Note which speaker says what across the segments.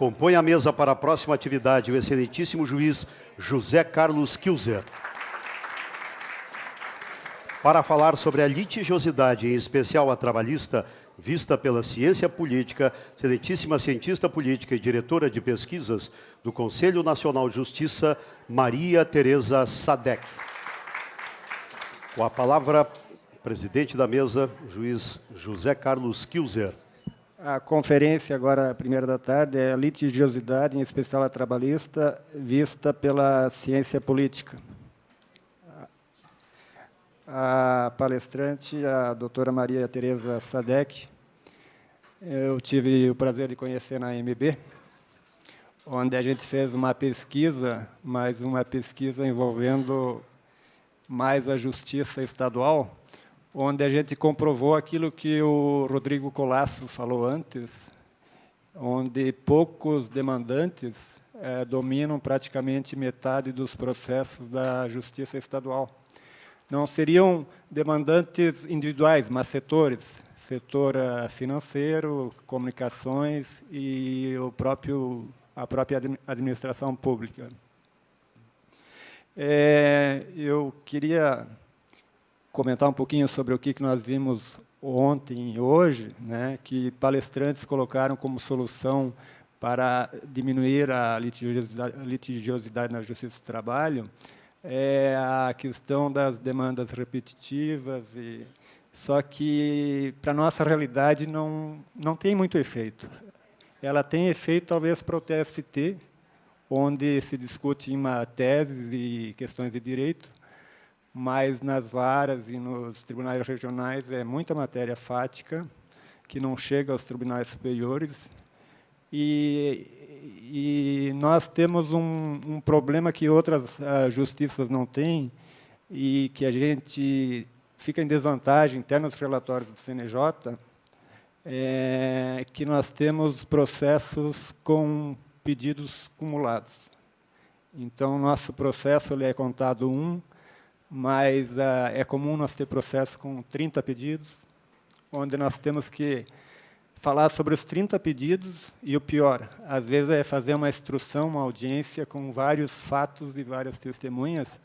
Speaker 1: Compõe a mesa para a próxima atividade o excelentíssimo juiz José Carlos Kilzer. Para falar sobre a litigiosidade, em especial a trabalhista, vista pela ciência política, excelentíssima cientista política e diretora de pesquisas do Conselho Nacional de Justiça, Maria Tereza Sadek. Com a palavra, presidente da mesa, juiz José Carlos Kilzer.
Speaker 2: A conferência, agora, primeira da tarde, é a litigiosidade, em especial a trabalhista, vista pela ciência política. A palestrante, a doutora Maria Tereza Sadek, eu tive o prazer de conhecer na AMB, onde a gente fez uma pesquisa, mas uma pesquisa envolvendo mais a justiça estadual, onde a gente comprovou aquilo que o Rodrigo Colasso falou antes, onde poucos demandantes dominam praticamente metade dos processos da justiça estadual. Não seriam demandantes individuais, mas setores, setor financeiro, comunicações e a própria administração pública. Eu queria comentar um pouquinho sobre o que nós vimos ontem e hoje, né, que palestrantes colocaram como solução para diminuir a litigiosidade na Justiça do Trabalho, a questão das demandas repetitivas, só que, para a nossa realidade, não tem muito efeito. Ela tem efeito, talvez, para o TST, onde se discute em teses e questões de direito, mas nas varas e nos tribunais regionais é muita matéria fática, que não chega aos tribunais superiores. E nós temos um problema que outras justiças não têm, e que a gente fica em desvantagem, até nos relatórios do CNJ, que nós temos processos com pedidos cumulados. Então, nosso processo ele é contado mas é comum nós ter processo com 30 pedidos, onde nós temos que falar sobre os 30 pedidos, e o pior, às vezes é fazer uma instrução, uma audiência com vários fatos e várias testemunhas,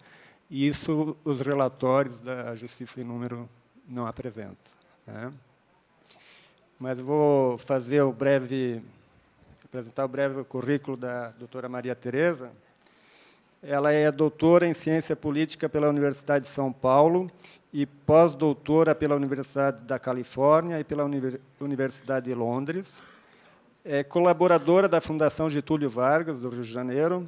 Speaker 2: e isso os relatórios da Justiça em Número não apresentam, né? Mas vou apresentar o breve currículo da doutora Maria Tereza. Ela é doutora em Ciência Política pela Universidade de São Paulo e pós-doutora pela Universidade da Califórnia e pela Universidade de Londres. É colaboradora da Fundação Getúlio Vargas, do Rio de Janeiro,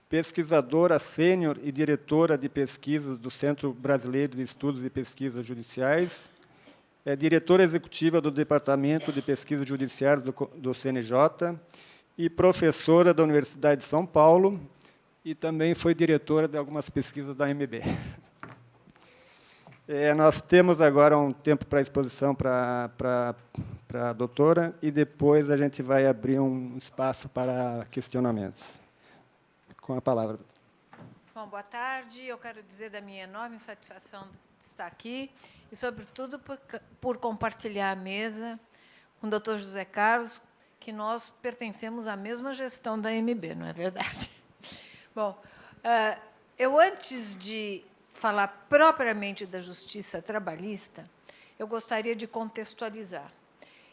Speaker 2: pesquisadora sênior e diretora de pesquisas do Centro Brasileiro de Estudos e Pesquisas Judiciais, é diretora executiva do Departamento de Pesquisas Judiciárias do CNJ e professora da Universidade de São Paulo, e também foi diretora de algumas pesquisas da AMB. Nós temos agora um tempo para exposição para a doutora, e depois a gente vai abrir um espaço para questionamentos. Com a palavra, doutora.
Speaker 3: Bom, boa tarde. Eu quero dizer da minha enorme satisfação de estar aqui e, sobretudo, por compartilhar a mesa com o doutor José Carlos, que nós pertencemos à mesma gestão da AMB, não é verdade? Bom, eu, antes de falar propriamente da justiça trabalhista, eu gostaria de contextualizar.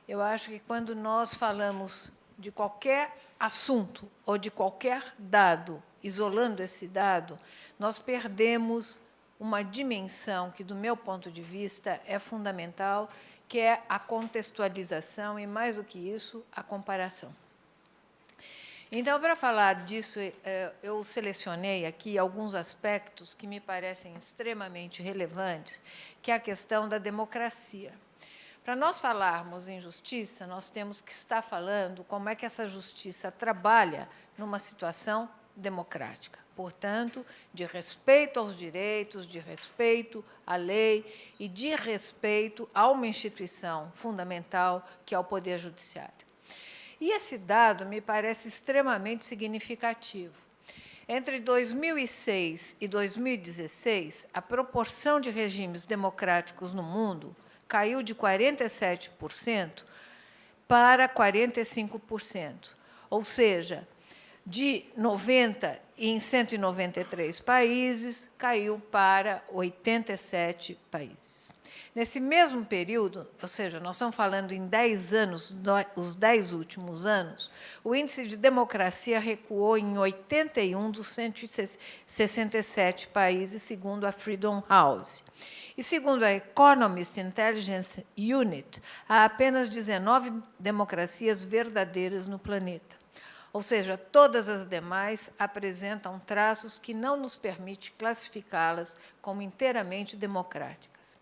Speaker 3: Eu acho que, quando nós falamos de qualquer assunto ou de qualquer dado, isolando esse dado, nós perdemos uma dimensão que, do meu ponto de vista, é fundamental, que é a contextualização e, mais do que isso, a comparação. Então, para falar disso, eu selecionei aqui alguns aspectos que me parecem extremamente relevantes, que é a questão da democracia. Para nós falarmos em justiça, nós temos que estar falando como é que essa justiça trabalha numa situação democrática. Portanto, de respeito aos direitos, de respeito à lei e de respeito a uma instituição fundamental, que é o Poder Judiciário. E esse dado me parece extremamente significativo. Entre 2006 e 2016, a proporção de regimes democráticos no mundo caiu de 47% para 45%. ou seja, de 90 em 193 países, caiu para 87 países. Nesse mesmo período, ou seja, nós estamos falando em 10 anos, os 10 últimos anos, o índice de democracia recuou em 81 dos 167 países, segundo a Freedom House. E, segundo a Economist Intelligence Unit, há apenas 19 democracias verdadeiras no planeta. Ou seja, todas as demais apresentam traços que não nos permitem classificá-las como inteiramente democráticas.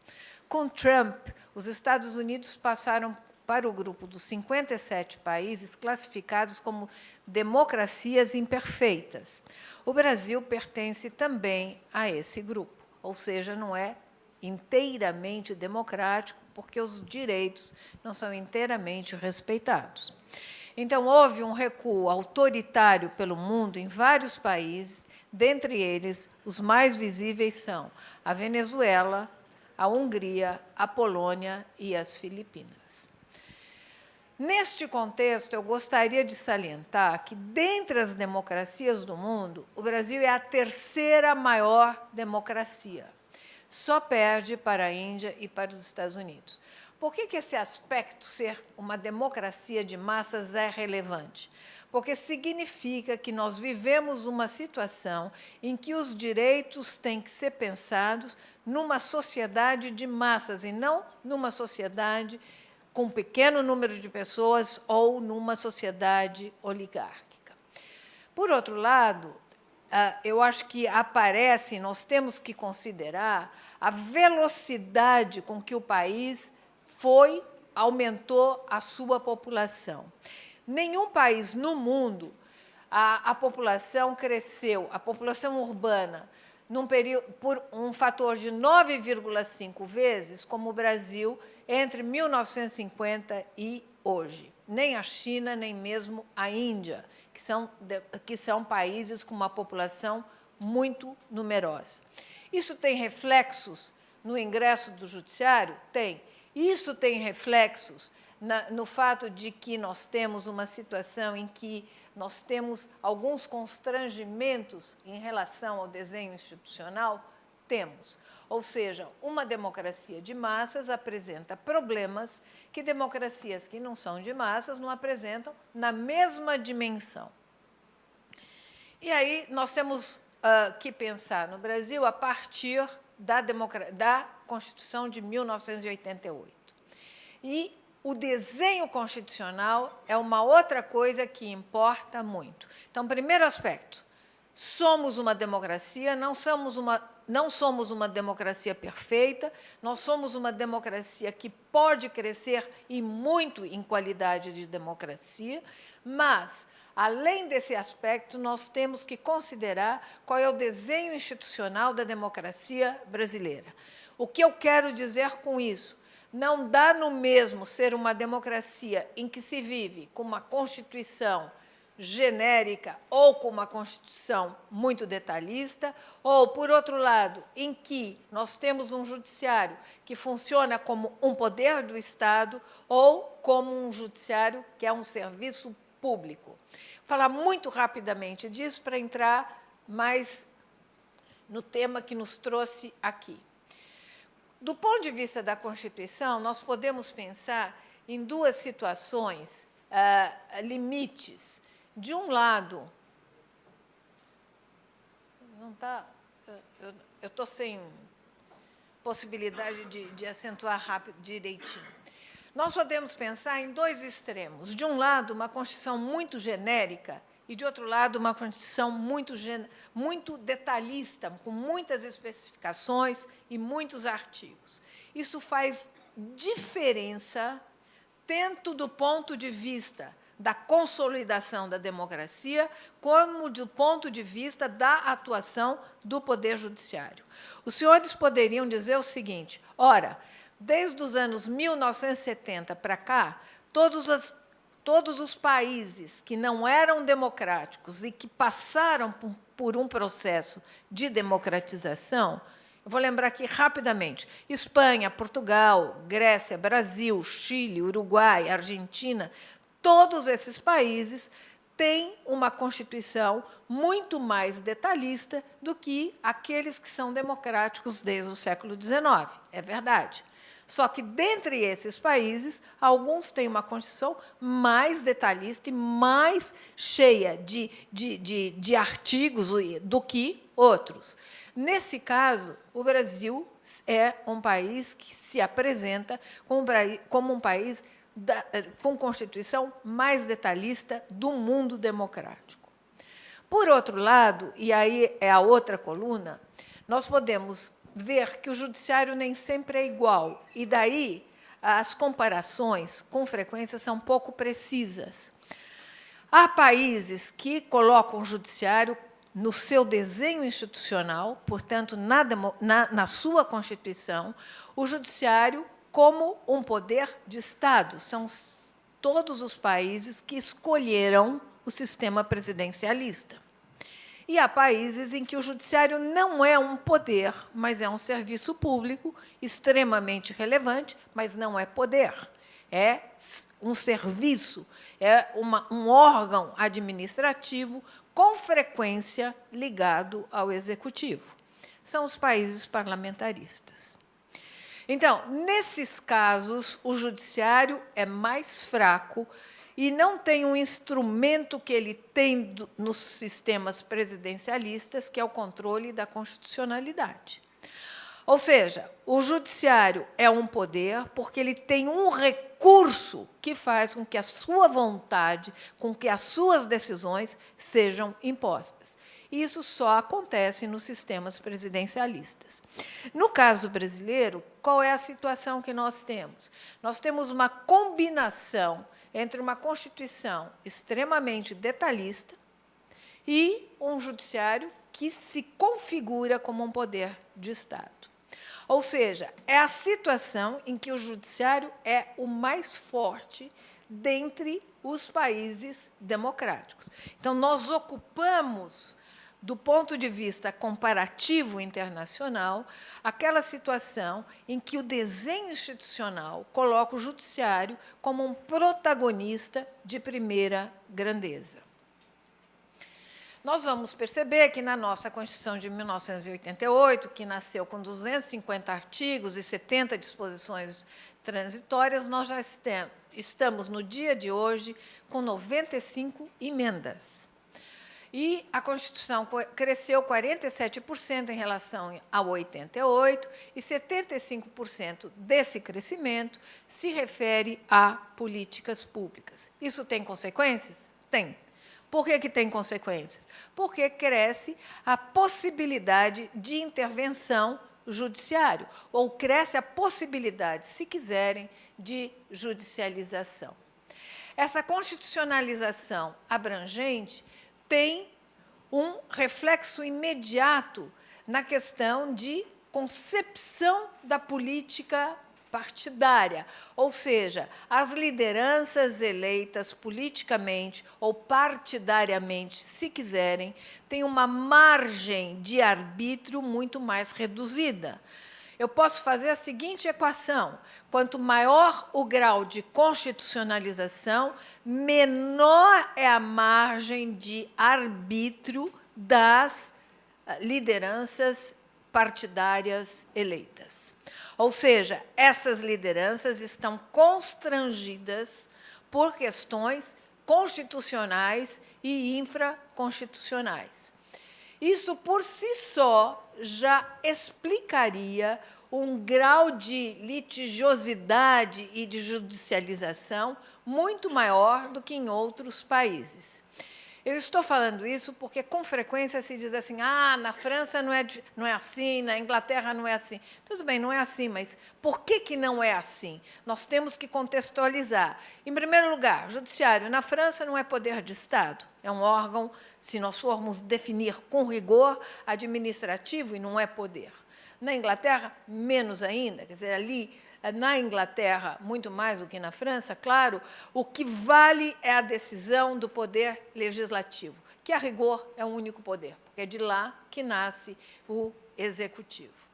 Speaker 3: Com Trump, os Estados Unidos passaram para o grupo dos 57 países classificados como democracias imperfeitas. O Brasil pertence também a esse grupo, ou seja, não é inteiramente democrático, porque os direitos não são inteiramente respeitados. Então, houve um recuo autoritário pelo mundo em vários países, dentre eles, os mais visíveis são a Venezuela, a Hungria, a Polônia e as Filipinas. Neste contexto, eu gostaria de salientar que, dentre as democracias do mundo, o Brasil é a terceira maior democracia. Só perde para a Índia e para os Estados Unidos. Por que esse aspecto, ser uma democracia de massas, é relevante? Porque significa que nós vivemos uma situação em que os direitos têm que ser pensados numa sociedade de massas e não numa sociedade com um pequeno número de pessoas ou numa sociedade oligárquica. Por outro lado, eu acho que aparece, nós temos que considerar a velocidade com que o país aumentou a sua população. Nenhum país no mundo a população cresceu, a população urbana, por um fator de 9,5 vezes, como o Brasil, entre 1950 e hoje. Nem a China, nem mesmo a Índia, que são países com uma população muito numerosa. Isso tem reflexos no ingresso do judiciário? Tem. Isso tem reflexos no fato de que nós temos uma situação em que nós temos alguns constrangimentos em relação ao desenho institucional? Temos. Ou seja, uma democracia de massas apresenta problemas que democracias que não são de massas não apresentam na mesma dimensão. E aí nós temos que pensar no Brasil a partir da Constituição de 1988. E o desenho constitucional é uma outra coisa que importa muito. Então, primeiro aspecto, somos uma democracia, não somos uma democracia perfeita, nós somos uma democracia que pode crescer e muito em qualidade de democracia, mas, além desse aspecto, nós temos que considerar qual é o desenho institucional da democracia brasileira. O que eu quero dizer com isso? Não dá no mesmo ser uma democracia em que se vive com uma Constituição genérica ou com uma Constituição muito detalhista, ou, por outro lado, em que nós temos um judiciário que funciona como um poder do Estado ou como um judiciário que é um serviço público. Vou falar muito rapidamente disso para entrar mais no tema que nos trouxe aqui. Do ponto de vista da Constituição, nós podemos pensar em duas situações, limites. De um lado, eu estou sem possibilidade de acentuar rápido, direitinho. Nós podemos pensar em dois extremos. De um lado, uma Constituição muito genérica, e, de outro lado, uma Constituição muito detalhista, com muitas especificações e muitos artigos. Isso faz diferença, tanto do ponto de vista da consolidação da democracia, como do ponto de vista da atuação do Poder Judiciário. Os senhores poderiam dizer o seguinte: ora, desde os anos 1970 para cá, todos os países que não eram democráticos e que passaram por um processo de democratização, eu vou lembrar aqui rapidamente: Espanha, Portugal, Grécia, Brasil, Chile, Uruguai, Argentina, todos esses países tem uma Constituição muito mais detalhista do que aqueles que são democráticos desde o século XIX. É verdade. Só que, dentre esses países, alguns têm uma Constituição mais detalhista e mais cheia de artigos do que outros. Nesse caso, o Brasil é um país que se apresenta como um país com Constituição mais detalhista do mundo democrático. Por outro lado, e aí é a outra coluna, nós podemos ver que o judiciário nem sempre é igual, e daí as comparações, com frequência, são pouco precisas. Há países que colocam o judiciário no seu desenho institucional, portanto, na sua Constituição, o judiciário como um poder de Estado. São todos os países que escolheram o sistema presidencialista. E há países em que o judiciário não é um poder, mas é um serviço público extremamente relevante, mas não é poder. É um serviço, é um órgão administrativo com frequência ligado ao executivo. São os países parlamentaristas. Então, nesses casos, o judiciário é mais fraco e não tem um instrumento que ele tem nos sistemas presidencialistas, que é o controle da constitucionalidade. Ou seja, o judiciário é um poder porque ele tem um recurso que faz com que a sua vontade, com que as suas decisões sejam impostas. Isso só acontece nos sistemas presidencialistas. No caso brasileiro, qual é a situação que nós temos? Nós temos uma combinação entre uma Constituição extremamente detalhista e um judiciário que se configura como um poder de Estado. Ou seja, é a situação em que o judiciário é o mais forte dentre os países democráticos. Então, nós ocupamos, do ponto de vista comparativo internacional, aquela situação em que o desenho institucional coloca o judiciário como um protagonista de primeira grandeza. Nós vamos perceber que, na nossa Constituição de 1988, que nasceu com 250 artigos e 70 disposições transitórias, nós já estamos, no dia de hoje, com 95 emendas. E a Constituição cresceu 47% em relação a 88%, e 75% desse crescimento se refere a políticas públicas. Isso tem consequências? Tem. Por que tem consequências? Porque cresce a possibilidade de intervenção judiciário, ou cresce a possibilidade, se quiserem, de judicialização. Essa constitucionalização abrangente tem um reflexo imediato na questão de concepção da política partidária, ou seja, as lideranças eleitas politicamente ou partidariamente, se quiserem, têm uma margem de arbítrio muito mais reduzida. Eu posso fazer a seguinte equação: quanto maior o grau de constitucionalização, menor é a margem de arbítrio das lideranças partidárias eleitas. Ou seja, essas lideranças estão constrangidas por questões constitucionais e infraconstitucionais. Isso, por si só, já explicaria um grau de litigiosidade e de judicialização muito maior do que em outros países. Eu estou falando isso porque, com frequência, se diz assim: na França não é assim, na Inglaterra não é assim. Tudo bem, não é assim, mas por que não é assim? Nós temos que contextualizar. Em primeiro lugar, o judiciário na França não é poder de Estado, é um órgão, se nós formos definir com rigor, administrativo, e não é poder. Na Inglaterra, menos ainda, quer dizer, ali, na Inglaterra, muito mais do que na França, claro, o que vale é a decisão do poder legislativo, que, a rigor, é o único poder, porque é de lá que nasce o executivo.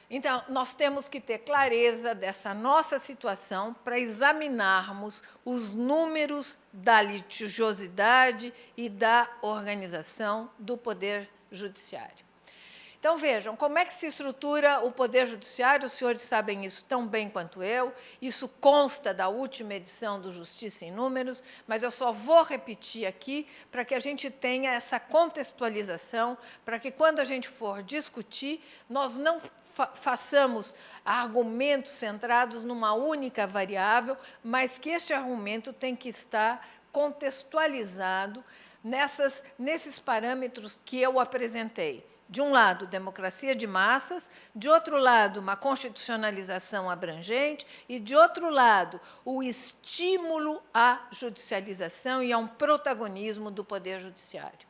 Speaker 3: Então, nós temos que ter clareza dessa nossa situação para examinarmos os números da litigiosidade e da organização do Poder Judiciário. Então, vejam, como é que se estrutura o Poder Judiciário, os senhores sabem isso tão bem quanto eu, isso consta da última edição do Justiça em Números, mas eu só vou repetir aqui para que a gente tenha essa contextualização, para que, quando a gente for discutir, nós não façamos argumentos centrados numa única variável, mas que este argumento tem que estar contextualizado nesses parâmetros que eu apresentei. De um lado, democracia de massas, de outro lado, uma constitucionalização abrangente, e, de outro lado, o estímulo à judicialização e a um protagonismo do Poder Judiciário.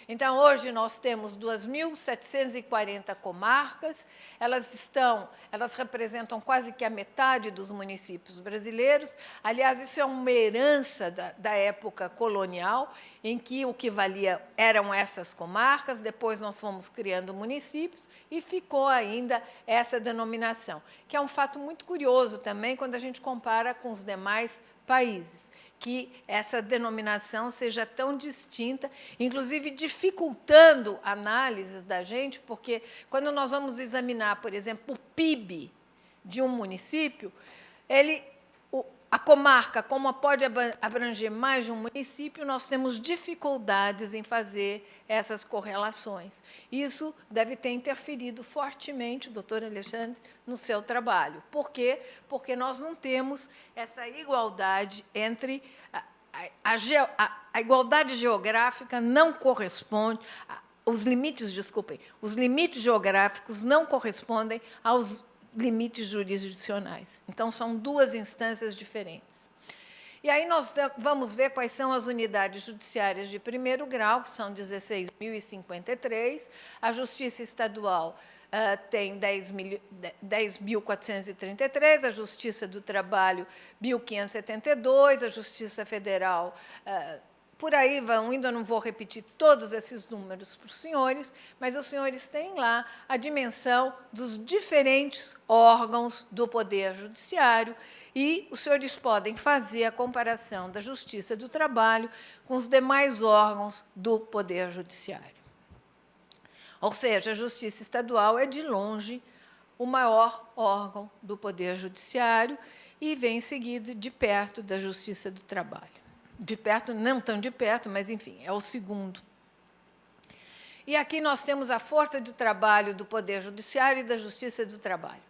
Speaker 3: Então, hoje nós temos 2.740 comarcas, elas representam quase que a metade dos municípios brasileiros. Aliás, isso é uma herança da época colonial, em que o que valia eram essas comarcas, depois nós fomos criando municípios e ficou ainda essa denominação, que é um fato muito curioso também quando a gente compara com os demais países, que essa denominação seja tão distinta, inclusive dificultando análises da gente, porque quando nós vamos examinar, por exemplo, o PIB de um município, a comarca, como pode abranger mais de um município, nós temos dificuldades em fazer essas correlações. Isso deve ter interferido fortemente, doutor Alexandre, no seu trabalho. Por quê? Porque nós não temos essa igualdade entre... A igualdade geográfica não corresponde... Os limites geográficos não correspondem aos limites jurisdicionais. Então, são duas instâncias diferentes. E aí nós vamos ver quais são as unidades judiciárias de primeiro grau, que são 16.053. A Justiça Estadual tem 10.433, a Justiça do Trabalho, 1.572, a Justiça Federal... Por aí vão indo, eu não vou repetir todos esses números para os senhores, mas os senhores têm lá a dimensão dos diferentes órgãos do Poder Judiciário e os senhores podem fazer a comparação da Justiça do Trabalho com os demais órgãos do Poder Judiciário. Ou seja, a Justiça Estadual é, de longe, o maior órgão do Poder Judiciário e vem seguido de perto da Justiça do Trabalho. De perto, não tão de perto, mas, enfim, é o segundo. E aqui nós temos a força de trabalho do Poder Judiciário e da Justiça do Trabalho.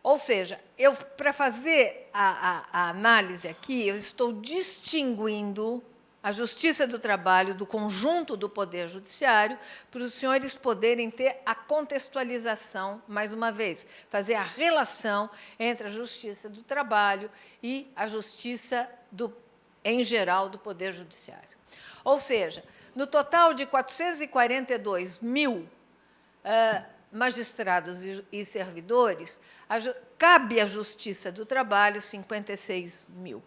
Speaker 3: Ou seja, para fazer a análise aqui, eu estou distinguindo a Justiça do Trabalho do conjunto do Poder Judiciário, para os senhores poderem ter a contextualização, mais uma vez, fazer a relação entre a Justiça do Trabalho e a Justiça em geral, do Poder Judiciário. Ou seja, no total de 442 mil magistrados e servidores, cabe à Justiça do Trabalho 56 mil.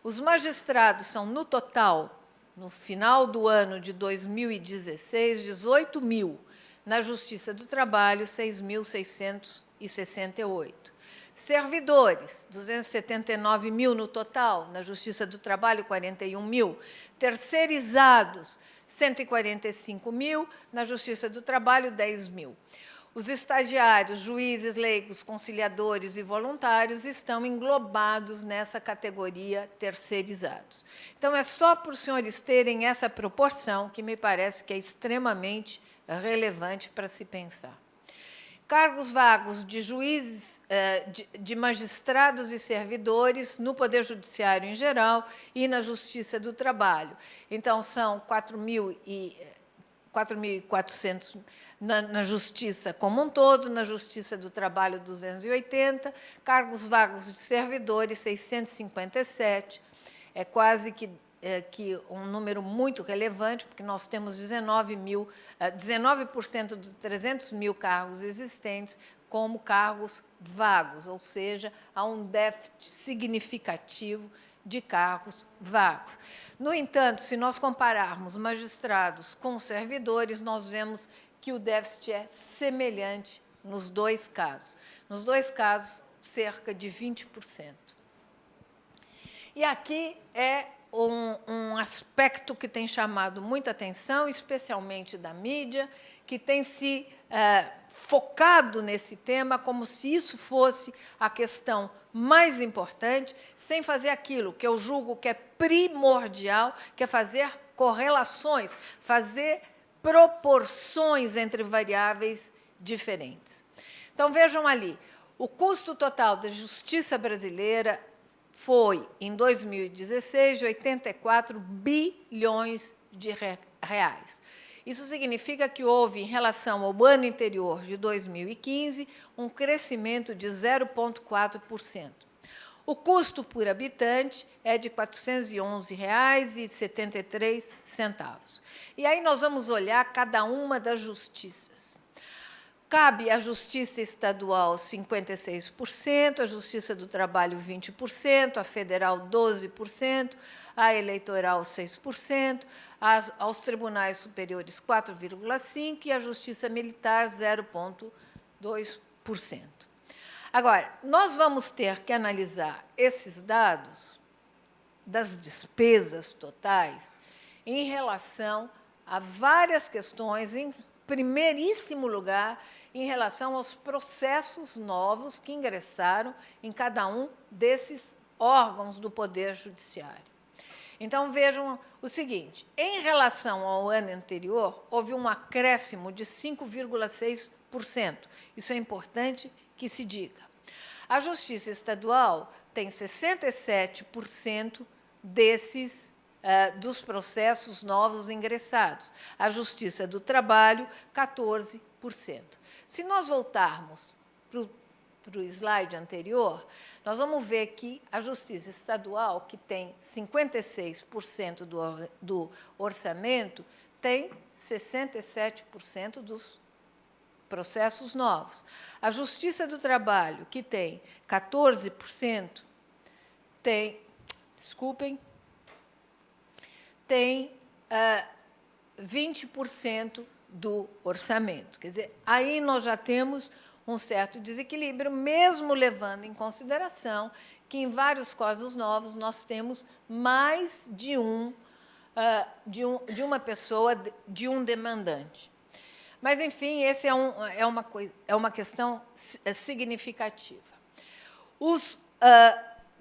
Speaker 3: Os magistrados são, no total, no final do ano de 2016, 18 mil. Na Justiça do Trabalho, 6.668. Servidores, 279 mil no total, na Justiça do Trabalho, 41 mil. Terceirizados, 145 mil, na Justiça do Trabalho, 10 mil. Os estagiários, juízes, leigos, conciliadores e voluntários estão englobados nessa categoria terceirizados. Então, é só para os senhores terem essa proporção que me parece que é extremamente relevante para se pensar. Cargos vagos de juízes, de magistrados e servidores no Poder Judiciário em geral e na Justiça do Trabalho. Então, são 4.400 na Justiça como um todo, na Justiça do Trabalho, 280, cargos vagos de servidores, 657, é quase que um número muito relevante, porque nós temos 19% de 300 mil cargos existentes como cargos vagos, ou seja, há um déficit significativo de cargos vagos. No entanto, se nós compararmos magistrados com servidores, nós vemos que o déficit é semelhante nos dois casos. Nos dois casos, cerca de 20%. E aqui é um aspecto que tem chamado muita atenção, especialmente da mídia, que tem se focado nesse tema como se isso fosse a questão mais importante, sem fazer aquilo que eu julgo que é primordial, que é fazer correlações, fazer proporções entre variáveis diferentes. Então, vejam ali, o custo total da justiça brasileira foi, em 2016, de 84 bilhões de reais. Isso significa que houve, em relação ao ano anterior, de 2015, um crescimento de 0,4%. O custo por habitante é de R$ 411,73. E aí nós vamos olhar cada uma das justiças. Cabe à Justiça Estadual 56%, à Justiça do Trabalho 20%, à Federal 12%, à Eleitoral 6%, aos Tribunais Superiores 4,5% e à Justiça Militar 0,2%. Agora, nós vamos ter que analisar esses dados das despesas totais em relação a várias questões, em primeiríssimo lugar, em relação aos processos novos que ingressaram em cada um desses órgãos do Poder Judiciário. Então, vejam o seguinte, em relação ao ano anterior, houve um acréscimo de 5,6%. Isso é importante que se diga. A Justiça Estadual tem 67% dos processos novos ingressados. A Justiça do Trabalho, 14%. Se nós voltarmos para o slide anterior, nós vamos ver que a Justiça Estadual, que tem 56% do orçamento, tem 67% dos processos novos. A Justiça do Trabalho, que tem 14%, tem 20% do orçamento. Quer dizer, aí nós já temos um certo desequilíbrio, mesmo levando em consideração que, em vários casos novos, nós temos mais de uma pessoa, de um demandante. Mas, enfim, essa é uma questão significativa.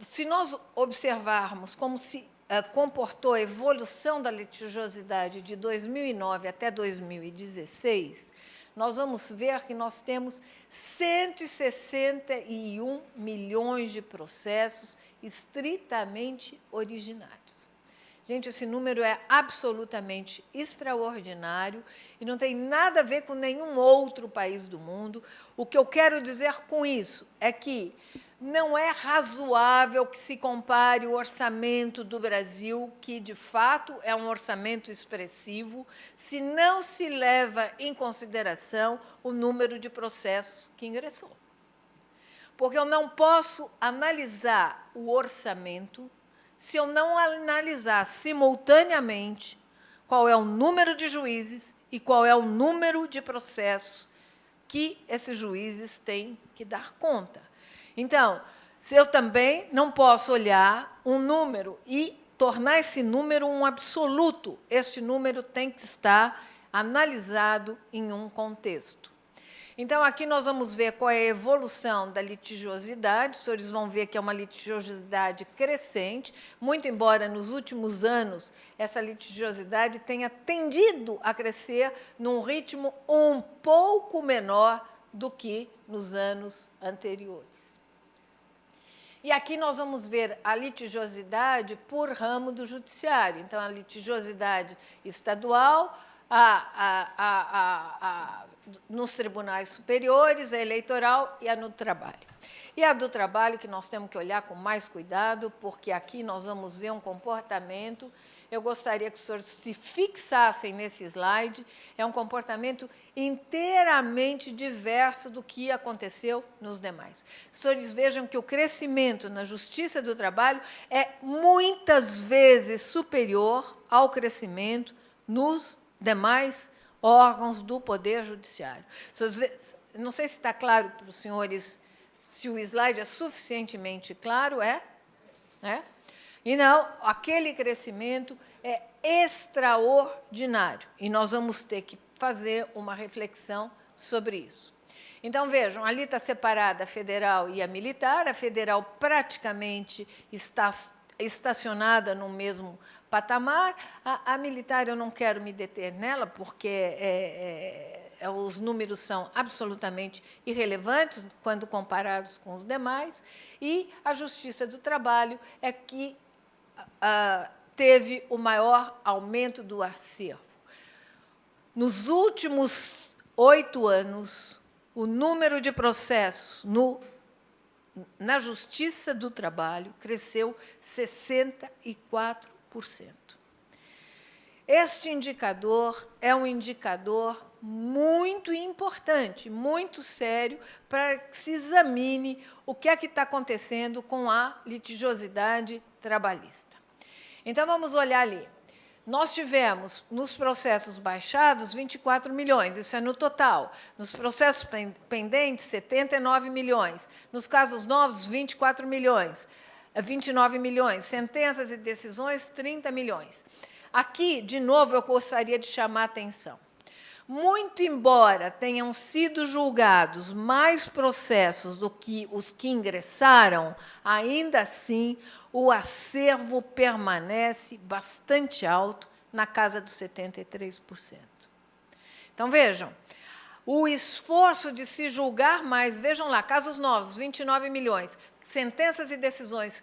Speaker 3: Se nós observarmos como se comportou a evolução da litigiosidade de 2009 até 2016, nós vamos ver que nós temos 161 milhões de processos estritamente originários. Gente, esse número é absolutamente extraordinário e não tem nada a ver com nenhum outro país do mundo. O que eu quero dizer com isso é que não é razoável que se compare o orçamento do Brasil, que, de fato, é um orçamento expressivo, se não se leva em consideração o número de processos que ingressou. Porque eu não posso analisar o orçamento se eu não analisar simultaneamente qual é o número de juízes e qual é o número de processos que esses juízes têm que dar conta. Então, se eu também não posso olhar um número e tornar esse número um absoluto, este número tem que estar analisado em um contexto. Então, aqui nós vamos ver qual é a evolução da litigiosidade. Os senhores vão ver que é uma litigiosidade crescente, muito embora, nos últimos anos, essa litigiosidade tenha tendido a crescer num ritmo um pouco menor do que nos anos anteriores. E aqui nós vamos ver a litigiosidade por ramo do judiciário. Então, a litigiosidade estadual, nos tribunais superiores, a eleitoral e a no trabalho. E a do trabalho, que nós temos que olhar com mais cuidado, porque aqui nós vamos ver um comportamento, eu gostaria que os senhores se fixassem nesse slide, é um comportamento inteiramente diverso do que aconteceu nos demais. Os senhores vejam que o crescimento na Justiça do Trabalho é muitas vezes superior ao crescimento nos demais órgãos do Poder Judiciário. não sei se está claro para os senhores, se o slide é suficientemente claro, é? E não, aquele crescimento é extraordinário, e nós vamos ter que fazer uma reflexão sobre isso. Então, vejam, ali está separada a federal e a militar. A federal praticamente está estacionada no mesmo patamar. A militar, eu não quero me deter nela, porque os números são absolutamente irrelevantes quando comparados com os demais. E a Justiça do Trabalho é que teve o maior aumento do acervo. Nos últimos 8 anos, o número de processos na Justiça do Trabalho cresceu 64%. Este indicador é um indicador muito importante, muito sério, para que se examine o que é que está acontecendo com a litigiosidade trabalhista. Então, vamos olhar ali. Nós tivemos, nos processos baixados, 24 milhões, isso é no total. Nos processos pendentes, 79 milhões. Nos casos novos, 24 milhões, 29 milhões. Sentenças e decisões, 30 milhões. Aqui, de novo, eu gostaria de chamar a atenção. Muito embora tenham sido julgados mais processos do que os que ingressaram, ainda assim, o acervo permanece bastante alto, na casa dos 73%. Então, vejam, o esforço de se julgar mais, vejam lá, casos novos, 29 milhões, sentenças e decisões,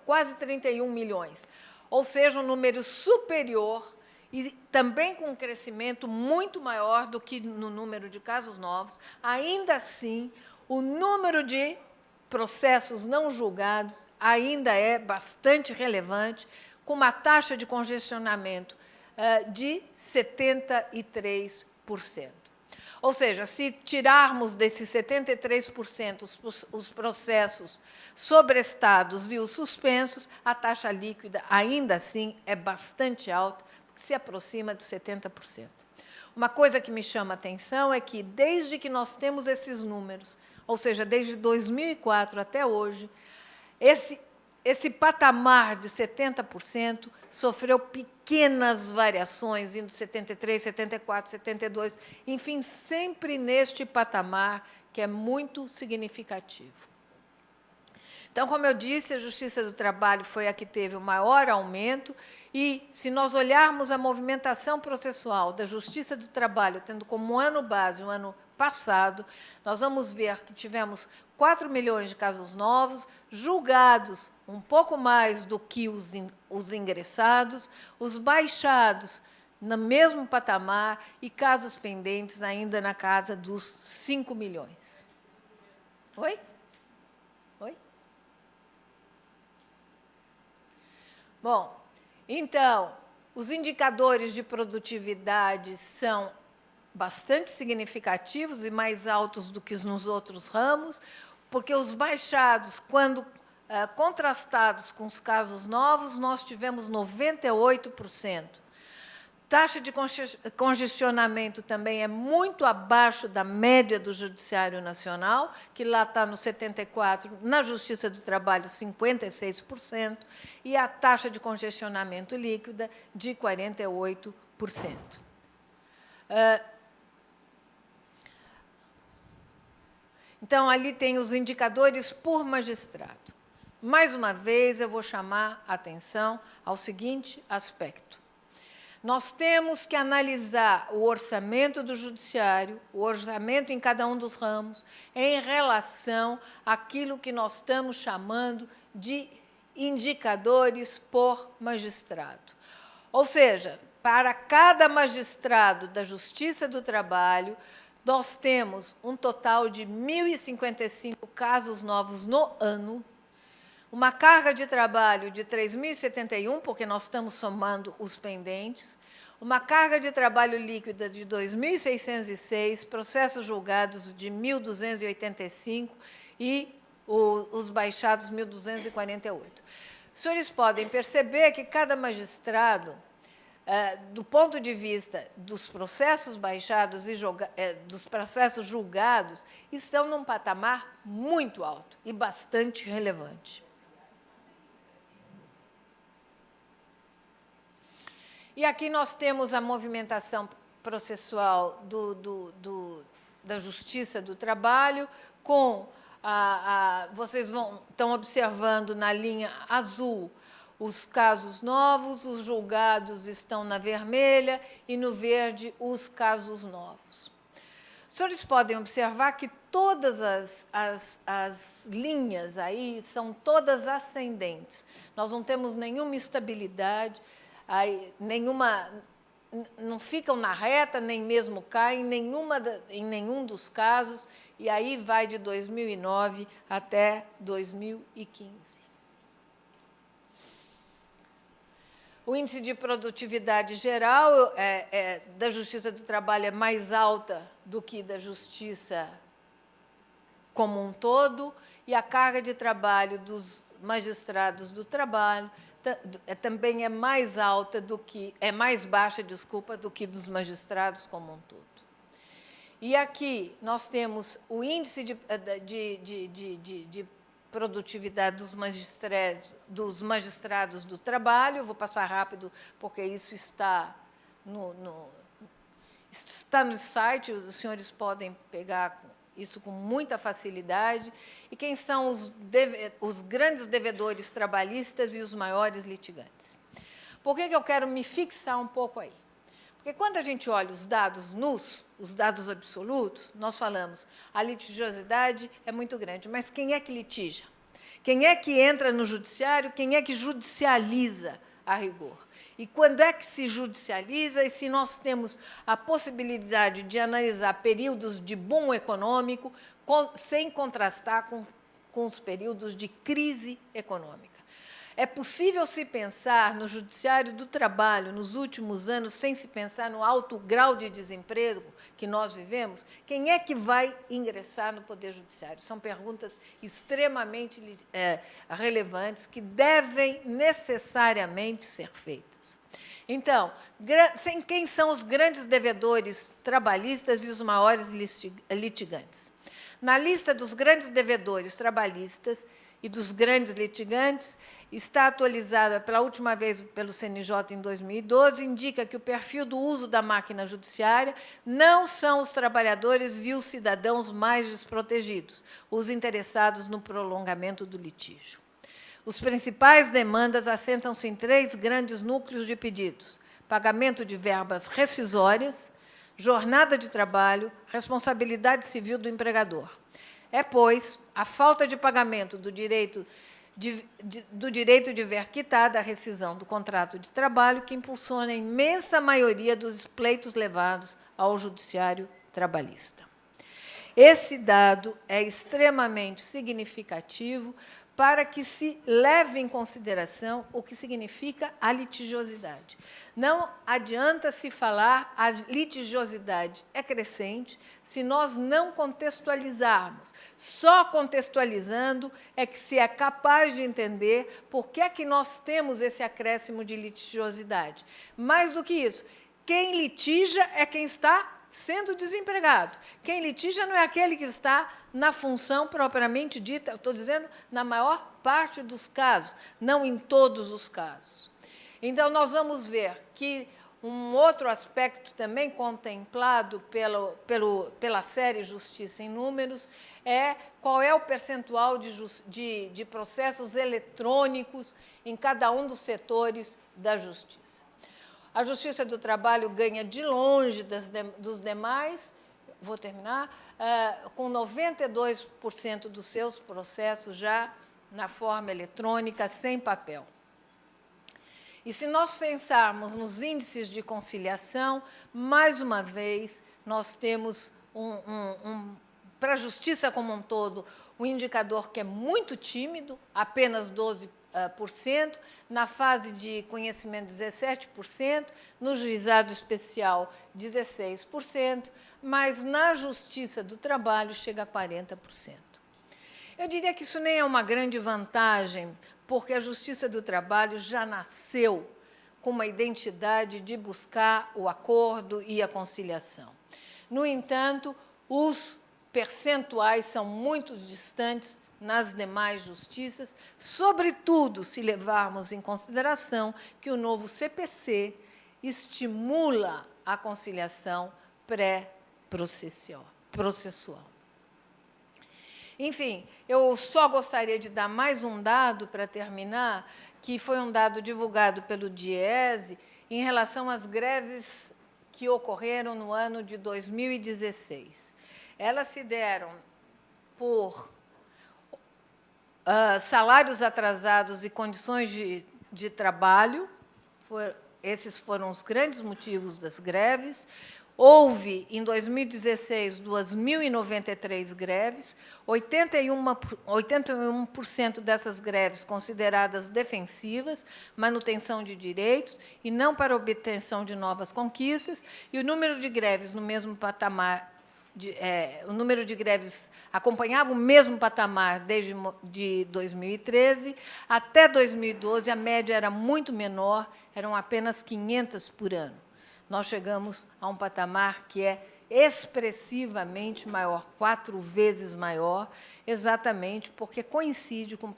Speaker 3: quase 31 milhões, ou seja, um número superior e também com um crescimento muito maior do que no número de casos novos. Ainda assim, o número de processos não julgados ainda é bastante relevante, com uma taxa de congestionamento de 73%. Ou seja, se tirarmos desses 73% os processos sobrestados e os suspensos, a taxa líquida ainda assim é bastante alta, porque se aproxima de 70%. Uma coisa que me chama a atenção é que, desde que nós temos esses números, ou seja, desde 2004 até hoje, esse patamar de 70% sofreu pequenas variações, indo de 73%, 74%, 72%, enfim, sempre neste patamar, que é muito significativo. Então, como eu disse, a Justiça do Trabalho foi a que teve o maior aumento, e, se nós olharmos a movimentação processual da Justiça do Trabalho, tendo como ano base o ano passado, nós vamos ver que tivemos 4 milhões de casos novos, julgados um pouco mais do que os ingressados, os baixados no mesmo patamar e casos pendentes ainda na casa dos 5 milhões. Oi? Oi? Bom, então, os indicadores de produtividade são bastante significativos e mais altos do que nos outros ramos, porque os baixados, quando contrastados com os casos novos, nós tivemos 98%. Taxa de congestionamento também é muito abaixo da média do Judiciário Nacional, que lá está no 74%, na Justiça do Trabalho, 56%, e a taxa de congestionamento líquida de 48%. Então, ali tem os indicadores por magistrado. Mais uma vez, eu vou chamar a atenção ao seguinte aspecto. Nós temos que analisar o orçamento do Judiciário, o orçamento em cada um dos ramos, em relação àquilo que nós estamos chamando de indicadores por magistrado. Ou seja, para cada magistrado da Justiça do Trabalho, nós temos um total de 1.055 casos novos no ano, uma carga de trabalho de 3.071, porque nós estamos somando os pendentes, uma carga de trabalho líquida de 2.606, processos julgados de 1.285 e os baixados 1.248. Os senhores podem perceber que cada magistrado do ponto de vista dos processos baixados e dos processos julgados, estão num patamar muito alto e bastante relevante. E aqui nós temos a movimentação processual da Justiça do Trabalho, com vocês estão observando na linha azul os casos novos, os julgados estão na vermelha e no verde os casos novos. Os senhores podem observar que todas as linhas aí são todas ascendentes. Nós não temos nenhuma estabilidade, não ficam na reta, nem mesmo caem em nenhum dos casos, e aí vai de 2009 até 2015. O índice de produtividade geral da Justiça do Trabalho é mais alta do que da Justiça como um todo, e a carga de trabalho dos magistrados do trabalho também é mais alta mais baixa, desculpa, do que dos magistrados como um todo. E aqui nós temos o índice de produtividade dos magistrados do trabalho. Eu vou passar rápido, porque isso está no site, os senhores podem pegar isso com muita facilidade. E quem são os grandes devedores trabalhistas e os maiores litigantes? Por que eu quero me fixar um pouco aí? Porque quando a gente olha os dados nus, os dados absolutos, nós falamos a litigiosidade é muito grande, mas quem é que litija? Quem é que entra no judiciário? Quem é que judicializa a rigor? E quando é que se judicializa? E se nós temos a possibilidade de analisar períodos de boom econômico sem contrastar com os períodos de crise econômica? É possível se pensar no judiciário do trabalho nos últimos anos sem se pensar no alto grau de desemprego que nós vivemos? Quem é que vai ingressar no Poder Judiciário? São perguntas extremamente relevantes que devem necessariamente ser feitas. Então, quem são os grandes devedores trabalhistas e os maiores litigantes? Na lista dos grandes devedores trabalhistas e dos grandes litigantes, está atualizada pela última vez pelo CNJ em 2012, indica que o perfil do uso da máquina judiciária não são os trabalhadores e os cidadãos mais desprotegidos, os interessados no prolongamento do litígio. Os principais demandas assentam-se em 3 grandes núcleos de pedidos: pagamento de verbas rescisórias, jornada de trabalho, responsabilidade civil do empregador. É, pois, a falta de pagamento do direito de ver quitada a rescisão do contrato de trabalho que impulsiona a imensa maioria dos pleitos levados ao judiciário trabalhista. Esse dado é extremamente significativo para que se leve em consideração o que significa a litigiosidade. Não adianta se falar a litigiosidade é crescente se nós não contextualizarmos. Só contextualizando é que se é capaz de entender por que é que nós temos esse acréscimo de litigiosidade. Mais do que isso, quem litija é quem está sendo desempregado. Quem litija não é aquele que está na função propriamente dita, eu estou dizendo na maior parte dos casos, não em todos os casos. Então, nós vamos ver que um outro aspecto também contemplado pela série Justiça em Números é qual é o percentual de processos eletrônicos em cada um dos setores da Justiça. A Justiça do Trabalho ganha de longe dos demais, vou terminar, com 92% dos seus processos já na forma eletrônica, sem papel. E se nós pensarmos nos índices de conciliação, mais uma vez, nós temos, para a Justiça como um todo, um indicador que é muito tímido, apenas 12%, na fase de conhecimento 17%, no juizado especial 16%, mas na Justiça do Trabalho chega a 40%. Eu diria que isso nem é uma grande vantagem, porque a Justiça do Trabalho já nasceu com uma identidade de buscar o acordo e a conciliação. No entanto, os percentuais são muito distantes nas demais justiças, sobretudo se levarmos em consideração que o novo CPC estimula a conciliação pré-processual. Enfim, eu só gostaria de dar mais um dado para terminar, que foi um dado divulgado pelo DIEESE em relação às greves que ocorreram no ano de 2016. Elas se deram por salários atrasados e condições de trabalho, esses foram os grandes motivos das greves. Houve, em 2016, 2.093 greves, 81% dessas greves consideradas defensivas, manutenção de direitos e não para obtenção de novas conquistas, e o número de greves no mesmo patamar, o número de greves acompanhava o mesmo patamar desde de 2013 até 2012, a média era muito menor, eram apenas 500 por ano. Nós chegamos a um patamar que é expressivamente maior, 4 vezes maior, exatamente porque coincide com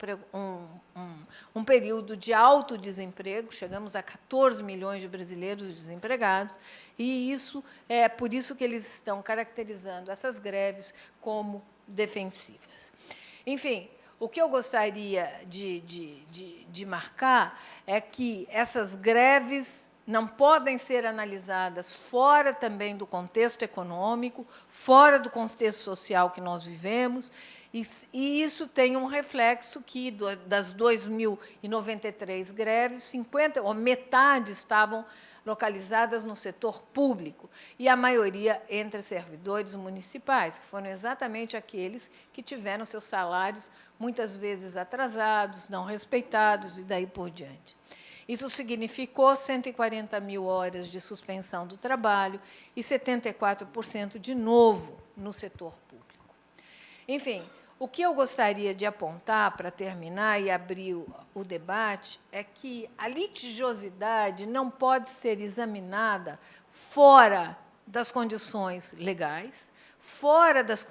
Speaker 3: um período de alto desemprego, chegamos a 14 milhões de brasileiros desempregados, e isso é por isso que eles estão caracterizando essas greves como defensivas. Enfim, o que eu gostaria de marcar é que essas greves não podem ser analisadas fora também do contexto econômico, fora do contexto social que nós vivemos, e isso tem um reflexo que, das 2.093 greves, 50, ou metade estavam localizadas no setor público, e a maioria entre servidores municipais, que foram exatamente aqueles que tiveram seus salários muitas vezes atrasados, não respeitados, e daí por diante. Isso significou 140 mil horas de suspensão do trabalho e 74% de novo no setor público. Enfim, o que eu gostaria de apontar para terminar e abrir o debate é que a litigiosidade não pode ser examinada fora das condições legais, fora das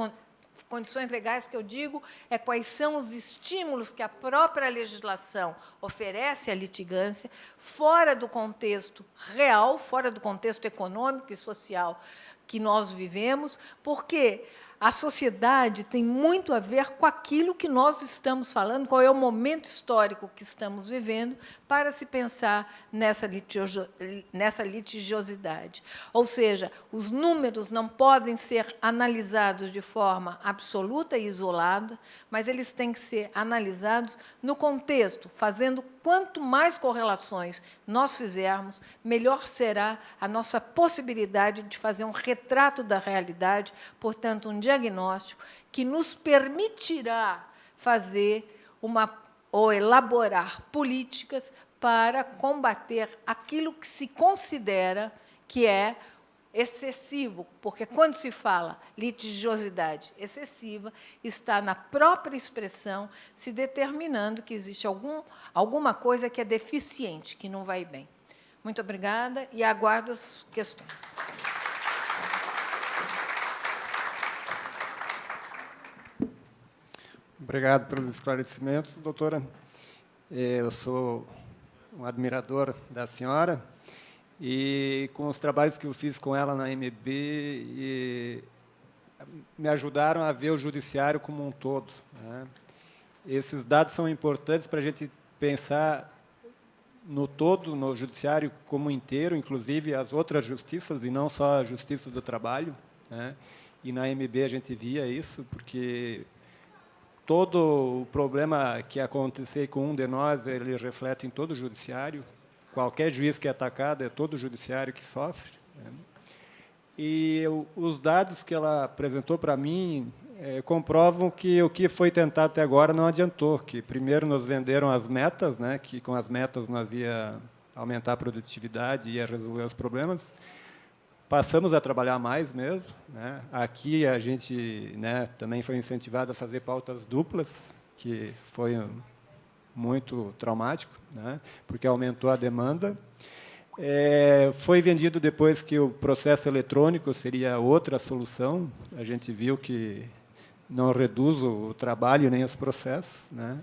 Speaker 3: condições legais que eu digo é quais são os estímulos que a própria legislação oferece à litigância, fora do contexto real, fora do contexto econômico e social que nós vivemos, porque a sociedade tem muito a ver com aquilo que nós estamos falando, qual é o momento histórico que estamos vivendo, para se pensar nessa litigiosidade. Ou seja, os números não podem ser analisados de forma absoluta e isolada, mas eles têm que ser analisados no contexto, fazendo quanto mais correlações nós fizermos, melhor será a nossa possibilidade de fazer um retrato da realidade, portanto, um diagnóstico que nos permitirá fazer ou elaborar políticas para combater aquilo que se considera que é excessivo, porque, quando se fala litigiosidade excessiva, está na própria expressão se determinando que existe alguma coisa que é deficiente, que não vai bem. Muito obrigada e aguardo as questões.
Speaker 2: Obrigado pelos esclarecimentos, doutora. Eu sou um admirador da senhora e, com os trabalhos que eu fiz com ela na MB, me ajudaram a ver o judiciário como um todo, né? Esses dados são importantes para a gente pensar no todo, no judiciário como inteiro, inclusive as outras justiças, e não só a justiça do trabalho, né? E na MB a gente via isso, porque todo o problema que acontecer com um de nós, ele reflete em todo o judiciário. Qualquer juiz que é atacado, é todo o judiciário que sofre, né? E os dados que ela apresentou para mim comprovam que o que foi tentado até agora não adiantou, que primeiro nos venderam as metas, né, que com as metas nós ia aumentar a produtividade, ia resolver os problemas. Passamos a trabalhar mais mesmo, né? Aqui a gente, né, também foi incentivado a fazer pautas duplas, que foi muito traumático, né, porque aumentou a demanda. Foi vendido depois que o processo eletrônico seria outra solução. A gente viu que não reduz o trabalho nem os processos, né?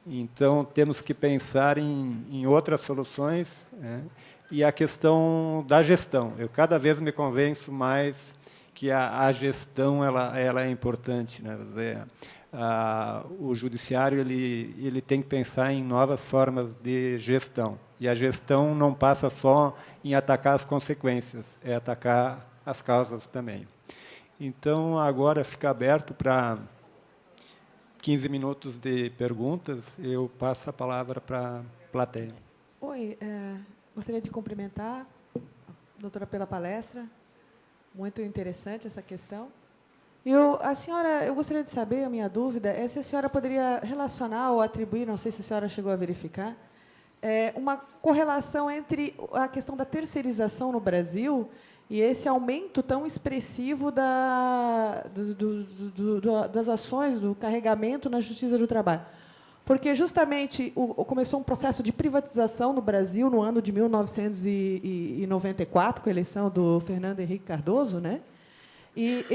Speaker 2: Então, temos que pensar em outras soluções, né? E a questão da gestão. Eu cada vez me convenço mais que a gestão ela é importante, né? O judiciário ele tem que pensar em novas formas de gestão. E a gestão não passa só em atacar as consequências, é atacar as causas também. Então, agora fica aberto para 15 minutos de perguntas. Eu passo a palavra para a plateia.
Speaker 4: Oi, gostaria de cumprimentar a doutora pela palestra. Muito interessante essa questão. Eu gostaria de saber, a minha dúvida é se a senhora poderia relacionar ou atribuir, não sei se a senhora chegou a verificar, uma correlação entre a questão da terceirização no Brasil e esse aumento tão expressivo das ações, do carregamento na Justiça do Trabalho. Porque, justamente, começou um processo de privatização no Brasil no ano de 1994, com a eleição do Fernando Henrique Cardoso, né? E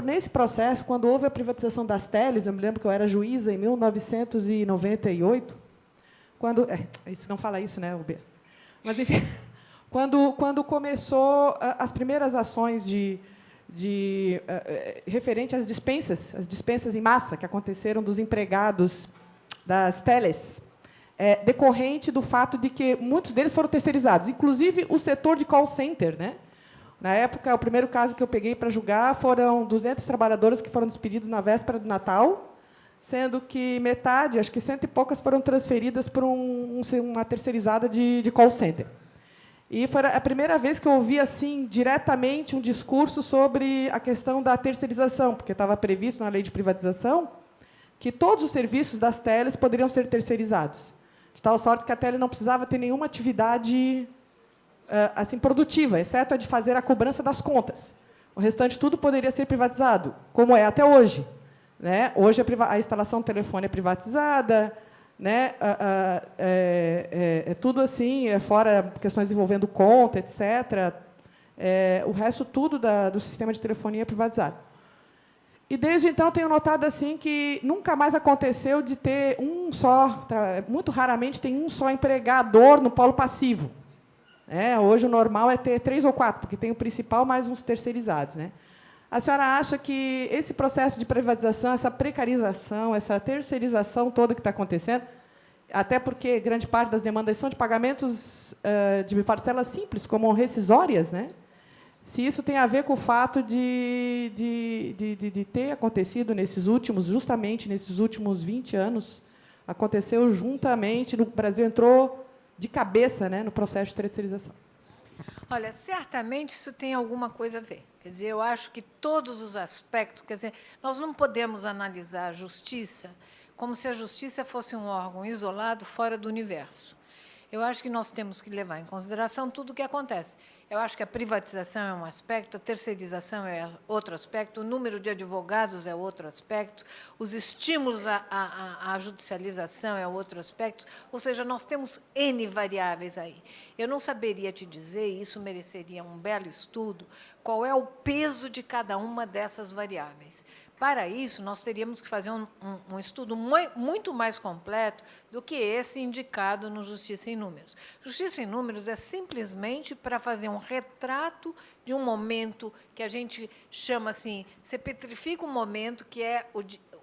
Speaker 4: nesse processo, quando houve a privatização das teles, eu me lembro que eu era juíza em 1998, isso não fala isso, né, UB? Mas, enfim, quando começou as primeiras ações referente às dispensas em massa que aconteceram dos empregados das teles, decorrente do fato de que muitos deles foram terceirizados, inclusive o setor de call center, né? Na época, o primeiro caso que eu peguei para julgar foram 200 trabalhadoras que foram despedidas na véspera do Natal, sendo que metade, acho que 100 e poucas, foram transferidas para uma terceirizada de call center. E foi a primeira vez que eu ouvi assim diretamente um discurso sobre a questão da terceirização, porque estava previsto na lei de privatização que todos os serviços das teles poderiam ser terceirizados, de tal sorte que a tele não precisava ter nenhuma atividade assim produtiva, exceto a de fazer a cobrança das contas. O restante tudo poderia ser privatizado, como é até hoje, né? Hoje a instalação do telefone é privatizada, né? Tudo assim, fora questões envolvendo conta, etc. O resto tudo do sistema de telefonia é privatizado. E, desde então, tenho notado assim que nunca mais aconteceu de ter muito raramente tem um só empregador no polo passivo. Hoje, o normal é ter 3 ou 4, porque tem o principal mais uns terceirizados, né? A senhora acha que esse processo de privatização, essa precarização, essa terceirização toda que está acontecendo, até porque grande parte das demandas são de pagamentos de parcelas simples, como rescisórias, né? Se isso tem a ver com o fato de ter acontecido justamente nesses últimos 20 anos, aconteceu juntamente, no Brasil entrou de cabeça, né, no processo de terceirização.
Speaker 3: Olha, certamente isso tem alguma coisa a ver. Quer dizer, eu acho que todos os aspectos, quer dizer, nós não podemos analisar a justiça como se a justiça fosse um órgão isolado fora do universo. Eu acho que nós temos que levar em consideração tudo o que acontece. Eu acho que a privatização é um aspecto, a terceirização é outro aspecto, o número de advogados é outro aspecto, os estímulos à judicialização é outro aspecto, ou seja, nós temos N variáveis aí. Eu não saberia te dizer, e isso mereceria um belo estudo, qual é o peso de cada uma dessas variáveis. Para isso, nós teríamos que fazer um estudo muito mais completo do que esse indicado no Justiça em Números. Justiça em Números é simplesmente para fazer um retrato de um momento que a gente chama assim, você petrifica um momento que é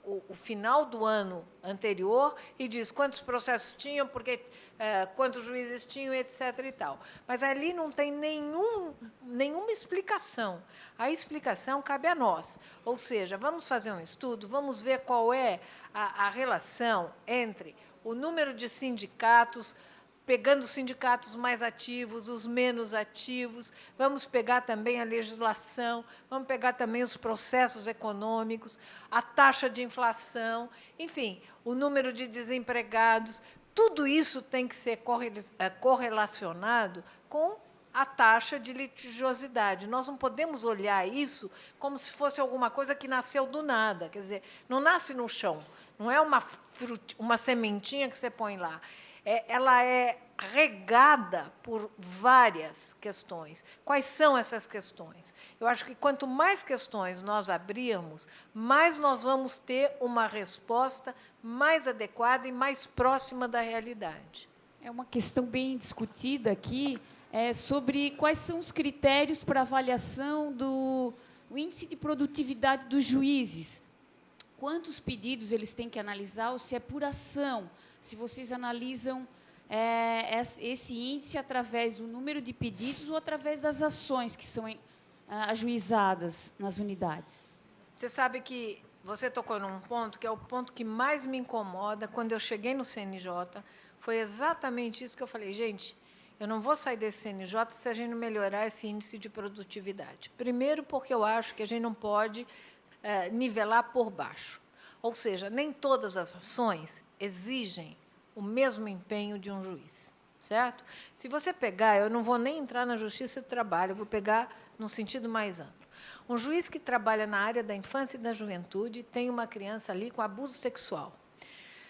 Speaker 3: o final do ano anterior e diz quantos processos tinham, quantos juízes tinham, etc. e tal. Mas ali não tem nenhuma explicação. A explicação cabe a nós. Ou seja, vamos fazer um estudo, vamos ver qual é a relação entre o número de sindicatos, pegando os sindicatos mais ativos, os menos ativos, vamos pegar também a legislação, vamos pegar também os processos econômicos, a taxa de inflação, enfim, o número de desempregados, tudo isso tem que ser correlacionado com a taxa de litigiosidade. Nós não podemos olhar isso como se fosse alguma coisa que nasceu do nada, quer dizer, não nasce no chão, não é uma sementinha que você põe lá. ela é regada por várias questões. Quais são essas questões? Eu acho que quanto mais questões nós abrirmos, mais nós vamos ter uma resposta mais adequada e mais próxima da realidade.
Speaker 5: É uma questão bem discutida aqui, sobre quais são os critérios para avaliação do índice de produtividade dos juízes. Quantos pedidos eles têm que analisar, ou se é por ação, se vocês analisam esse índice através do número de pedidos ou através das ações que são ajuizadas nas unidades.
Speaker 3: Você sabe que você tocou num ponto que é o ponto que mais me incomoda. Quando eu cheguei no CNJ, foi exatamente isso que eu falei. Gente, eu não vou sair desse CNJ se a gente não melhorar esse índice de produtividade. Primeiro, porque eu acho que a gente não pode nivelar por baixo. Ou seja, nem todas as ações exigem o mesmo empenho de um juiz, certo? Se você pegar, eu não vou nem entrar na Justiça do Trabalho, eu vou pegar num sentido mais amplo. Um juiz que trabalha na área da infância e da juventude tem uma criança ali com abuso sexual.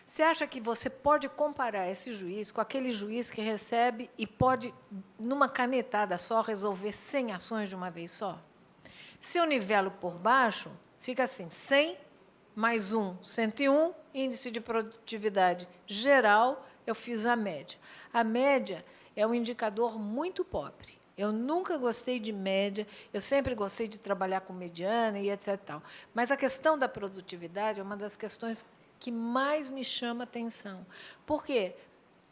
Speaker 3: Você acha que você pode comparar esse juiz com aquele juiz que recebe e pode, numa canetada só, resolver 100 ações de uma vez só? Se eu nivelo por baixo, fica assim, 100 mais 1, 101, índice de produtividade geral, eu fiz a média. A média é um indicador muito pobre. Eu nunca gostei de média, eu sempre gostei de trabalhar com mediana e etc. Tal. Mas a questão da produtividade é uma das questões que mais me chama a atenção. Por quê?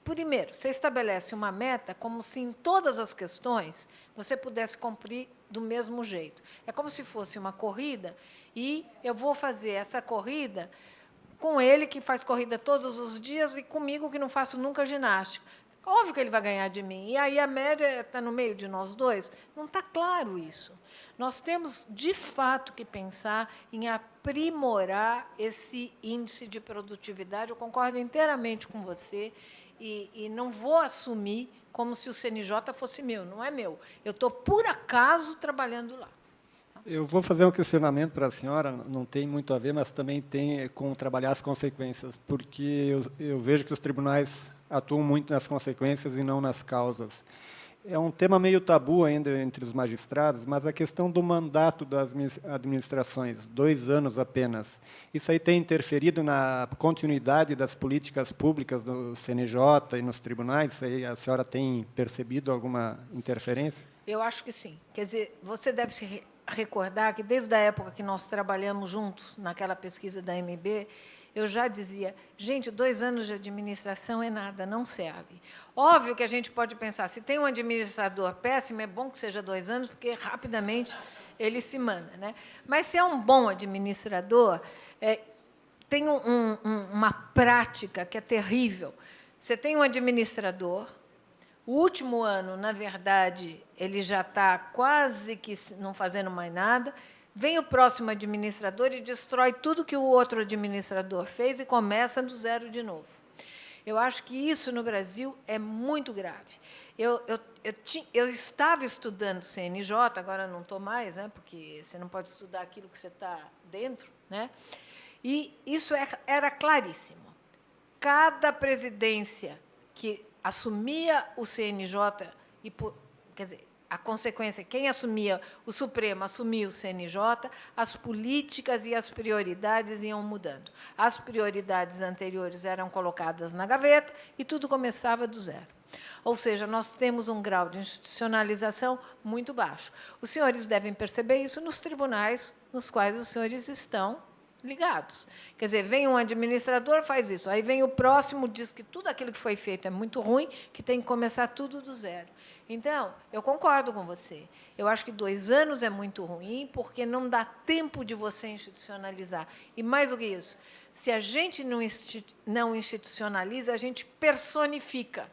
Speaker 3: Primeiro, você estabelece uma meta como se em todas as questões você pudesse cumprir do mesmo jeito. É como se fosse uma corrida e eu vou fazer essa corrida com ele, que faz corrida todos os dias, e comigo, que não faço nunca ginástica. Óbvio que ele vai ganhar de mim. E aí a média está no meio de nós dois. Não está claro isso. Nós temos, de fato, que pensar em aprimorar esse índice de produtividade. Eu concordo inteiramente com você e não vou assumir como se o CNJ fosse meu. Não é meu. Eu estou, por acaso, trabalhando lá.
Speaker 2: Eu vou fazer um questionamento para a senhora, não tem muito a ver, mas também tem com trabalhar as consequências, porque eu vejo que os tribunais atuam muito nas consequências e não nas causas. É um tema meio tabu ainda entre os magistrados, mas a questão do mandato das administrações, 2 anos apenas, isso aí tem interferido na continuidade das políticas públicas do CNJ e nos tribunais? Isso aí a senhora tem percebido alguma interferência?
Speaker 3: Eu acho que sim. Quer dizer, você deve se recordar que, desde a época que nós trabalhamos juntos naquela pesquisa da MB, eu já dizia, gente, 2 anos de administração é nada, não serve. Óbvio que a gente pode pensar, se tem um administrador péssimo, é bom que seja 2 anos, porque rapidamente ele se manda, né? Mas, se é um bom administrador, tem uma prática que é terrível. Você tem um administrador, o último ano, na verdade, ele já está quase que não fazendo mais nada, vem o próximo administrador e destrói tudo que o outro administrador fez e começa do zero de novo. Eu acho que isso, no Brasil, é muito grave. Eu estava estudando CNJ, agora não estou mais, né, porque você não pode estudar aquilo que você está dentro, né? E isso era claríssimo. Cada presidência que assumia o CNJ, quer dizer, a consequência, quem assumia o Supremo assumia o CNJ, as políticas e as prioridades iam mudando. As prioridades anteriores eram colocadas na gaveta e tudo começava do zero. Ou seja, nós temos um grau de institucionalização muito baixo. Os senhores devem perceber isso nos tribunais nos quais os senhores estão ligados. Quer dizer, vem um administrador, faz isso, aí vem o próximo, diz que tudo aquilo que foi feito é muito ruim, que tem que começar tudo do zero. Então, eu concordo com você. Eu acho que 2 anos é muito ruim, porque não dá tempo de você institucionalizar. E, mais do que isso, se a gente não institucionaliza, a gente personifica.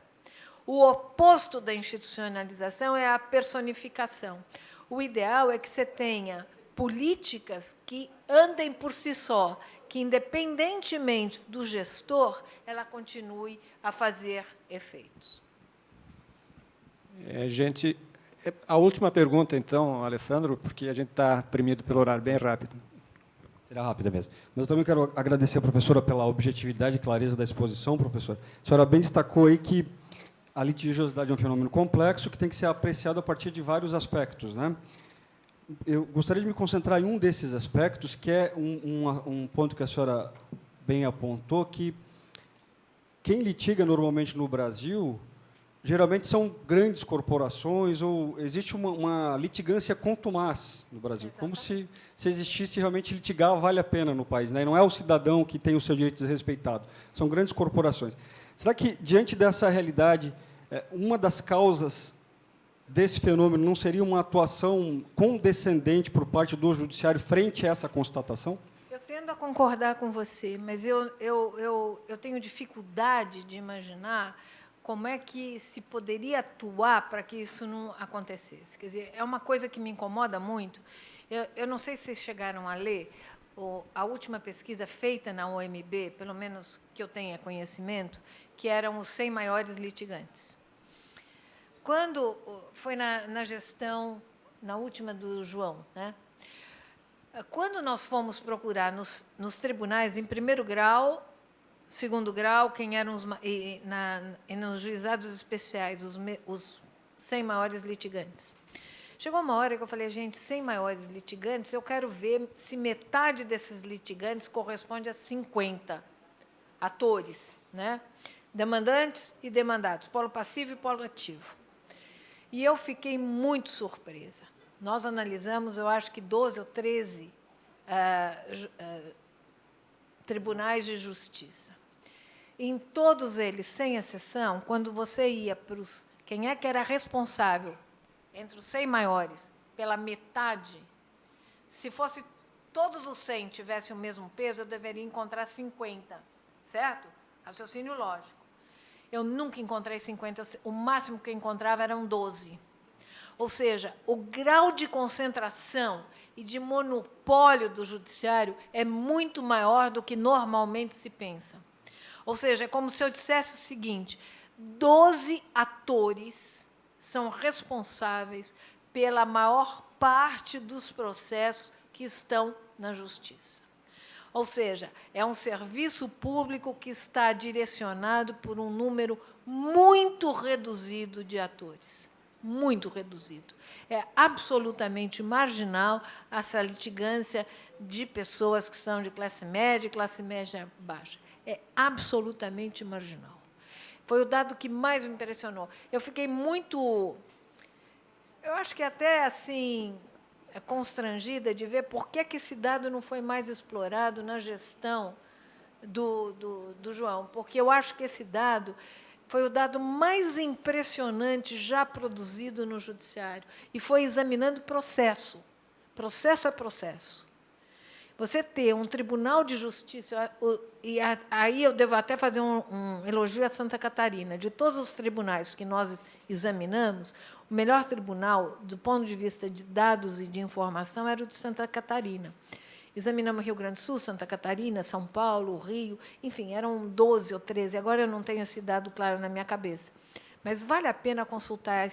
Speaker 3: O oposto da institucionalização é a personificação. O ideal é que você tenha políticas que andem por si só, que, independentemente do gestor, ela continue a fazer efeitos.
Speaker 2: A última pergunta, então, Alessandro, porque a gente está premido pelo horário bem rápido.
Speaker 6: Será rápida mesmo. Mas eu também quero agradecer a professora pela objetividade e clareza da exposição, professora. A senhora bem destacou aí que a litigiosidade é um fenômeno complexo que tem que ser apreciado a partir de vários aspectos, né? Eu gostaria de me concentrar em um desses aspectos, que é um ponto que a senhora bem apontou, que quem litiga normalmente no Brasil, geralmente são grandes corporações, ou existe uma litigância contumaz no Brasil, como se existisse realmente litigar vale a pena no país, né? E não é o cidadão que tem o seu direito desrespeitado, são grandes corporações. Será que, diante dessa realidade, uma das causas desse fenômeno não seria uma atuação condescendente por parte do judiciário frente a essa constatação?
Speaker 3: Eu tendo a concordar com você, mas eu tenho dificuldade de imaginar como é que se poderia atuar para que isso não acontecesse. Quer dizer, é uma coisa que me incomoda muito. Eu não sei se vocês chegaram a ler a última pesquisa feita na OMB, pelo menos que eu tenha conhecimento, que eram os 100 maiores litigantes. Quando foi na gestão, na última do João, né? Quando nós fomos procurar nos tribunais, em primeiro grau, segundo grau, quem eram e nos juizados especiais, os 100 maiores litigantes. Chegou uma hora que eu falei, gente, 100 maiores litigantes, eu quero ver se metade desses litigantes corresponde a 50 atores, né? Demandantes e demandados, polo passivo e polo ativo. E eu fiquei muito surpresa. Nós analisamos, eu acho que 12 ou 13 tribunais de justiça. Em todos eles, sem exceção, quando você ia para os... Quem é que era responsável, entre os 100 maiores, pela metade? Se fosse todos os 100 tivessem o mesmo peso, eu deveria encontrar 50, certo? Raciocínio lógico. Eu nunca encontrei 50, o máximo que eu encontrava eram 12. Ou seja, o grau de concentração e de monopólio do judiciário é muito maior do que normalmente se pensa. Ou seja, é como se eu dissesse o seguinte, 12 atores são responsáveis pela maior parte dos processos que estão na justiça. Ou seja, é um serviço público que está direcionado por um número muito reduzido de atores. Muito reduzido. É absolutamente marginal essa litigância de pessoas que são de classe média e classe média baixa. É absolutamente marginal. Foi o dado que mais me impressionou. Eu fiquei muito... Eu acho que até, assim... constrangida de ver por que esse dado não foi mais explorado na gestão do João, porque eu acho que esse dado foi o dado mais impressionante já produzido no Judiciário, e foi examinando processo. Processo é processo. Você ter um Tribunal de Justiça, e aí eu devo até fazer um elogio a Santa Catarina, de todos os tribunais que nós examinamos, o melhor tribunal, do ponto de vista de dados e de informação, era o de Santa Catarina. Examinamos Rio Grande do Sul, Santa Catarina, São Paulo, Rio, enfim, eram 12 ou 13, agora eu não tenho esse dado claro na minha cabeça. Mas vale a pena consultar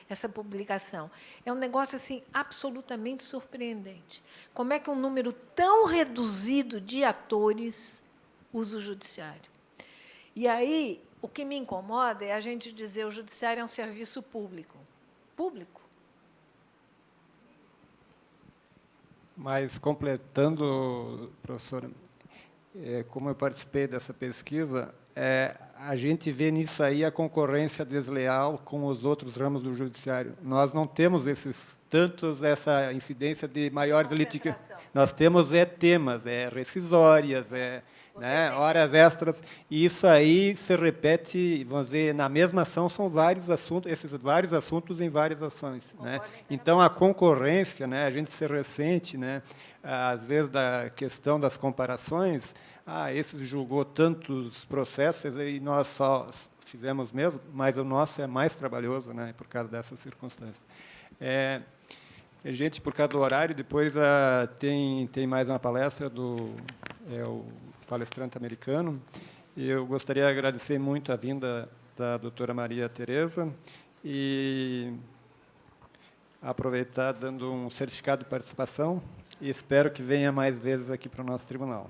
Speaker 3: essa publicação. É um negócio assim, absolutamente surpreendente. Como é que um número tão reduzido de atores usa o judiciário? E aí, o que me incomoda é a gente dizer que o judiciário é um serviço público. Público.
Speaker 2: Mas, completando, professora, como eu participei dessa pesquisa, a gente vê nisso aí a concorrência desleal com os outros ramos do judiciário. Nós não temos essa incidência de maiores litigações. Nós temos temas, rescisórias, né, horas extras, e isso aí se repete, vamos dizer, na mesma ação são vários assuntos, esses vários assuntos em várias ações, né? Então a concorrência, né, a gente se ressente, né, às vezes da questão das comparações, esse julgou tantos processos e nós só fizemos mesmo, mas o nosso é mais trabalhoso, né, por causa dessas circunstâncias. Gente, por causa do horário, depois tem mais uma palestra do o palestrante americano. E eu gostaria de agradecer muito a vinda da doutora Maria Tereza e aproveitar dando um certificado de participação e espero que venha mais vezes aqui para o nosso tribunal.